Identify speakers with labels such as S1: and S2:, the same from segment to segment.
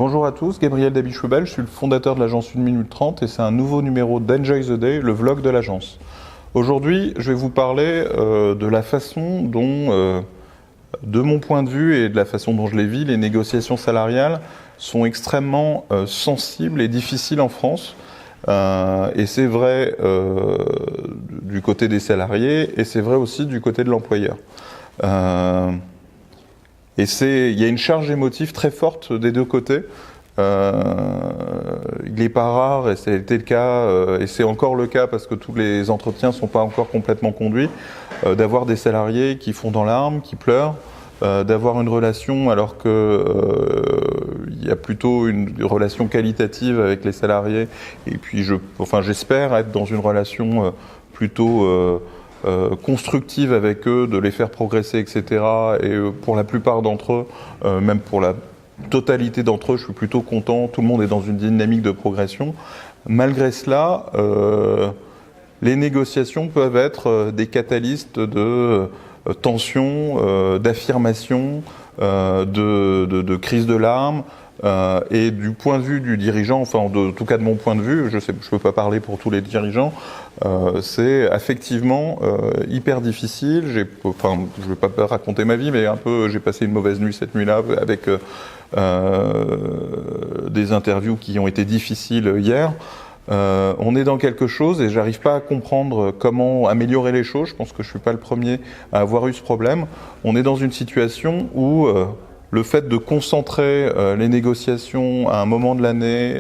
S1: Bonjour à tous, Gabriel Dabichoubel, je suis le fondateur de l'agence 1 minute 30 et c'est un nouveau numéro d'Enjoy the Day, le vlog de l'agence. Aujourd'hui, je vais vous parler de la façon dont, de mon point de vue et de la façon dont je les vis, les négociations salariales sont extrêmement sensibles et difficiles en France. Et c'est vrai du côté des salariés et c'est vrai aussi du côté de l'employeur. Et il y a une charge émotive très forte des deux côtés. Il n'est pas rare, et ça a été le cas, et c'est encore le cas parce que tous les entretiens ne sont pas encore complètement conduits, d'avoir des salariés qui font dans l'arme, qui pleurent, d'avoir une relation alors que il y a plutôt une relation qualitative avec les salariés. Et puis j'espère être dans une relation plutôt constructive avec eux, de les faire progresser, etc. Et pour la plupart d'entre eux, même pour la totalité d'entre eux, je suis plutôt content. Tout le monde est dans une dynamique de progression. Malgré cela, les négociations peuvent être des catalystes de tension, d'affirmation, de crise de larmes. Et du point de vue du dirigeant, enfin en tout cas de mon point de vue, je peux pas parler pour tous les dirigeants, c'est effectivement hyper difficile. Je vais pas raconter ma vie, mais j'ai passé une mauvaise nuit cette nuit-là avec des interviews qui ont été difficiles hier. On est dans quelque chose et j'arrive pas à comprendre comment améliorer les choses. Je pense que je suis pas le premier à avoir eu ce problème. On est dans une situation où le fait de concentrer les négociations à un moment de l'année,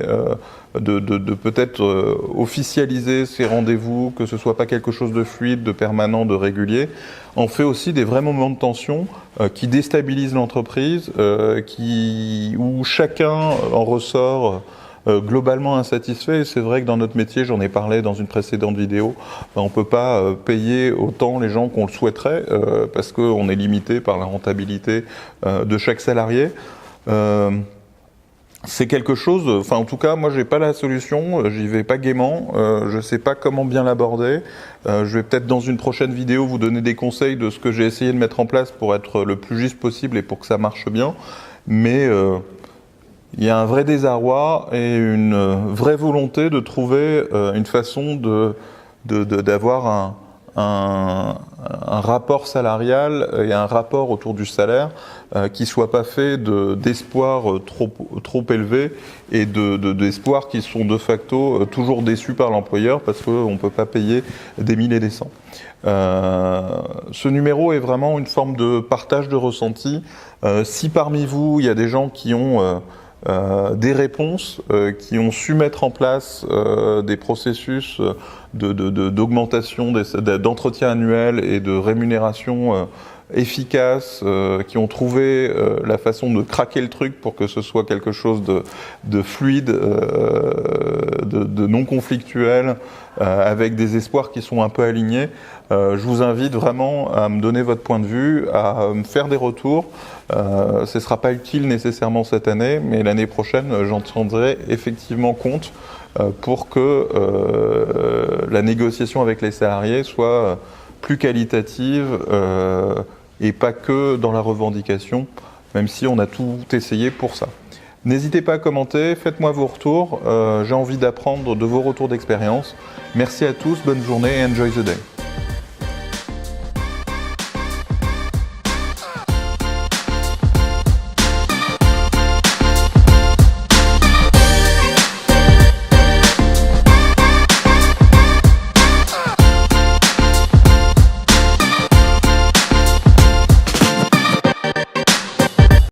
S1: de peut-être officialiser ces rendez-vous, que ce soit pas quelque chose de fluide, de permanent, de régulier, en fait aussi des vrais moments de tension qui déstabilisent l'entreprise, où chacun en ressort globalement insatisfait. Et c'est vrai que dans notre métier, j'en ai parlé dans une précédente vidéo, on ne peut pas payer autant les gens qu'on le souhaiterait parce qu'on est limité par la rentabilité de chaque salarié. C'est quelque chose, enfin en tout cas moi j'ai pas la solution, j'y vais pas gaiement, je sais pas comment bien l'aborder. Je vais peut-être dans une prochaine vidéo vous donner des conseils de ce que j'ai essayé de mettre en place pour être le plus juste possible et pour que ça marche bien. Mais il y a un vrai désarroi et une vraie volonté de trouver une façon d'avoir un rapport salarial et un rapport autour du salaire qui soit pas fait d'espoirs trop élevés et d'espoirs qui sont de facto toujours déçus par l'employeur parce qu'on peut pas payer des 1000 et des 100. Ce numéro est vraiment une forme de partage de ressenti. Si parmi vous il y a des gens qui ont des réponses, qui ont su mettre en place des processus d'augmentation d'entretien annuel et de rémunération efficaces, qui ont trouvé la façon de craquer le truc pour que ce soit quelque chose de fluide, de non conflictuel, avec des espoirs qui sont un peu alignés. Je vous invite vraiment à me donner votre point de vue, à me faire des retours. Ce ne sera pas utile nécessairement cette année, mais l'année prochaine, j'en tiendrai effectivement compte pour que la négociation avec les salariés soit plus qualitative et pas que dans la revendication, même si on a tout essayé pour ça. N'hésitez pas à commenter, faites-moi vos retours, j'ai envie d'apprendre de vos retours d'expérience. Merci à tous, bonne journée et enjoy the day.